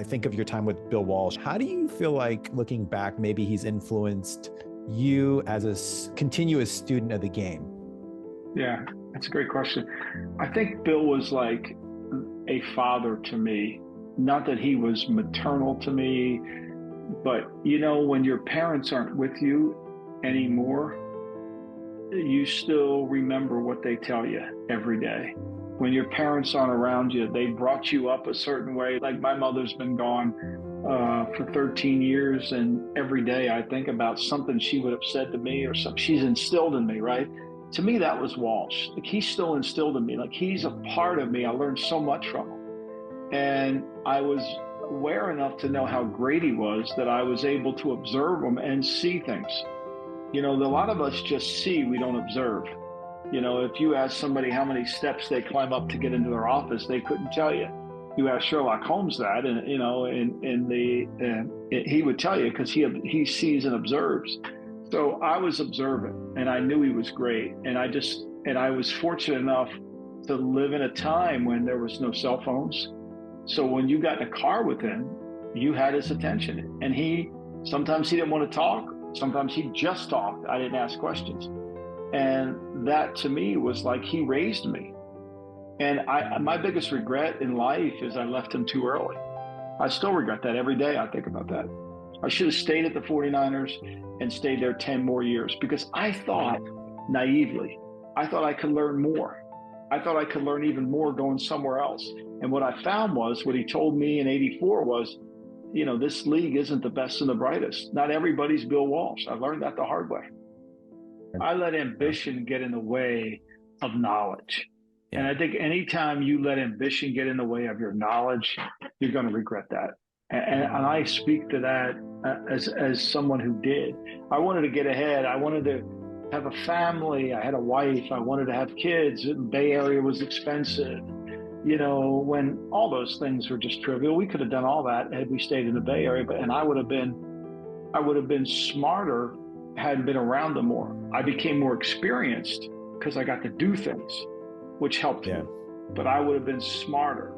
I think of your time with Bill Walsh. How do you feel like, looking back, maybe he's influenced you as a continuous student of the game? Yeah, that's a great question. I think Bill was like a father to me. Not that he was maternal to me, but when your parents aren't with you anymore, you still remember what they tell you every day. When your parents aren't around you, they brought you up a certain way. Like my mother's been gone for 13 years, and every day I think about something she would have said to me or something she's instilled in me, right? To me, that was Walsh. Like he's still instilled in me. Like he's a part of me. I learned so much from him. And I was aware enough to know how great he was that I was able to observe him and see things. A lot of us just see, we don't observe. If you ask somebody how many steps they climb up to get into their office, they couldn't tell you. You ask Sherlock Holmes that, and he would tell you because he sees and observes. So I was observant, and I knew he was great, and I was fortunate enough to live in a time when there was no cell phones. So when you got in a car with him, you had his attention, and sometimes he didn't want to talk, sometimes he just talked. I didn't ask questions. And that to me was like he raised me. And my biggest regret in life is I left him too early. I still regret that every day. I think about that. I should have stayed at the 49ers and stayed there 10 more years because I thought naively, I thought I could learn more. I thought I could learn even more going somewhere else. And what I found was what he told me in '84 was, this league isn't the best and the brightest. Not everybody's Bill Walsh. I learned that the hard way. I let ambition get in the way of knowledge. Yeah. And I think anytime you let ambition get in the way of your knowledge, you're going to regret that. And I speak to that as someone who did. I wanted to get ahead. I wanted to have a family. I had a wife. I wanted to have kids. The Bay Area was expensive. When all those things were just trivial, we could have done all that had we stayed in the Bay Area. And I would have been smarter had I been around them more. I became more experienced because I got to do things, which helped me. But I would have been smarter